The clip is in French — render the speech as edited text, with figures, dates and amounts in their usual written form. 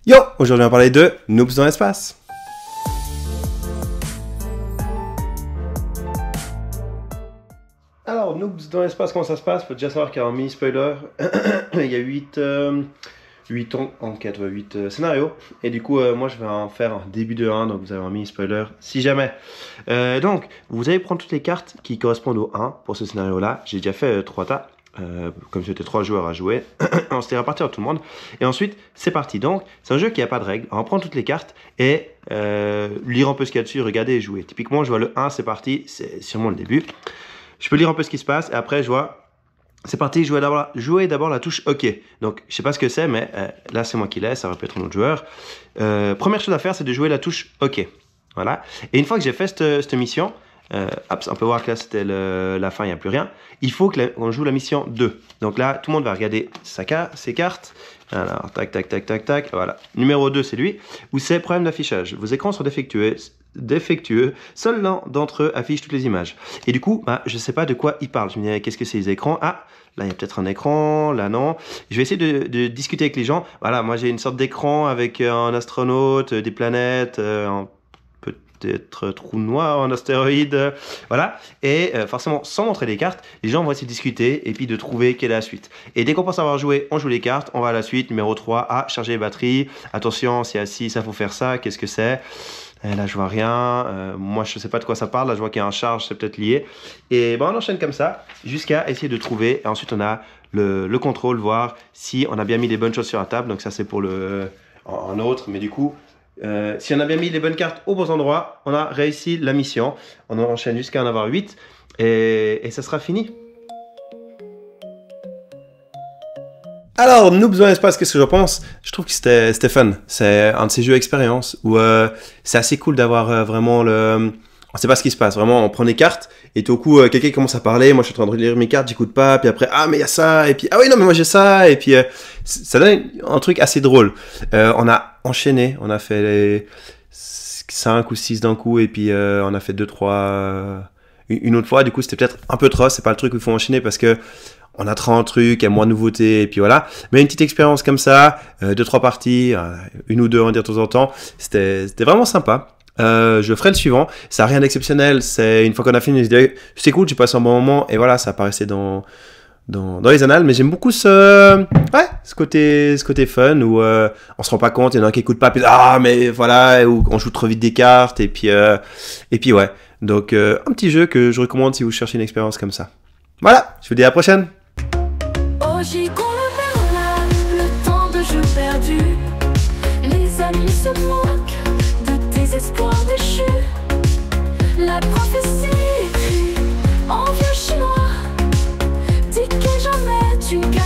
Yo, aujourd'hui on va parler de Noobs dans l'espace. Alors, Noobs dans l'espace, comment ça se passe? Faut déjà savoir qu'il y a un mini-spoiler. Il y a 8 scénarios. Et du coup, moi je vais en faire un début de 1, donc vous avez un mini-spoiler si jamais. Donc, vous allez prendre toutes les cartes qui correspondent au 1 pour ce scénario-là. J'ai déjà fait 3 tas. Comme c'était 3 joueurs à jouer, on s'était réparti à tout le monde. Et ensuite, c'est parti. Donc, c'est un jeu qui n'a pas de règles. On prend toutes les cartes et lire un peu ce qu'il y a dessus, regarder et jouer. Typiquement, je vois le 1, c'est parti, c'est sûrement le début. Je peux lire un peu ce qui se passe et après, je vois, c'est parti, jouer d'abord la touche OK. Donc, je sais pas ce que c'est, mais là, c'est moi qui l'ai, ça aurait pu être un autre joueur. Première chose à faire, c'est de jouer la touche OK. Voilà. Et une fois que j'ai fait cette mission, on peut voir que là c'était la fin, il n'y a plus rien. Il faut qu'on joue la mission 2. Donc là, tout le monde va regarder ses cartes. Alors, tac, tac, tac, tac, tac. Voilà. Numéro 2, c'est lui. Où c'est problème d'affichage. Vos écrans sont défectueux. Seul l'un d'entre eux affiche toutes les images. Et du coup, je ne sais pas de quoi il parle. Je me dis, qu'est-ce que c'est les écrans? Ah, là, il y a peut-être un écran. Là, non. Je vais essayer de discuter avec les gens. Voilà, moi, j'ai une sorte d'écran avec un astronaute, des planètes, peut-être trou noir, un astéroïde, voilà. Et forcément, sans montrer les cartes, les gens vont essayer de discuter et puis de trouver quelle est la suite. Et dès qu'on pense avoir joué, on joue les cartes, on va à la suite. Numéro 3, charger les batteries. Attention, c'est assis, ça faut faire ça, qu'est-ce que c'est? Là, je vois rien. Moi, je sais pas de quoi ça parle. Là, je vois qu'il y a un charge, c'est peut-être lié. Et on enchaîne comme ça jusqu'à essayer de trouver. Et ensuite, on a le contrôle, voir si on a bien mis les bonnes choses sur la table. Donc ça, c'est pour un autre. Mais du coup, si on a bien mis les bonnes cartes aux bons endroits, on a réussi la mission. On enchaîne jusqu'à en avoir 8 et ça sera fini. Alors, Noobs dans l'espace, qu'est-ce que je pense? Je trouve que c'était fun. C'est un de ces jeux expérience où c'est assez cool d'avoir vraiment le... On sait pas ce qui se passe, vraiment, on prend des cartes, et tout au coup, quelqu'un commence à parler, moi je suis en train de lire mes cartes, j'écoute pas, puis après, mais il y a ça, et puis, oui, non, mais moi j'ai ça, et puis, ça donne un truc assez drôle. On a enchaîné, on a fait les 5 ou 6 d'un coup, et puis on a fait 2, 3, une autre fois, du coup c'était peut-être un peu trop, c'est pas le truc où il faut enchaîner, parce que on a 30 trucs, il y a moins de nouveautés, et puis voilà. Mais une petite expérience comme ça, 2, 3 parties, une ou deux, on va dire de temps en temps, c'était vraiment sympa. Je ferai le suivant, ça n'a rien d'exceptionnel, c'est une fois qu'on a fini, je dis c'est cool, j'ai passé un bon moment, et voilà, ça apparaissait dans les annales, mais j'aime beaucoup ce côté fun, où on se rend pas compte, il y en a un qui écoute pas, puis mais voilà, où on joue trop vite des cartes, et puis ouais, donc un petit jeu que je recommande si vous cherchez une expérience comme ça. Voilà, je vous dis à la prochaine. Le temps de jeu perdu, les amis se moquent de tes espoirs déchus. La prophétie écrite en vieux chinois dit que jamais tu gagnes.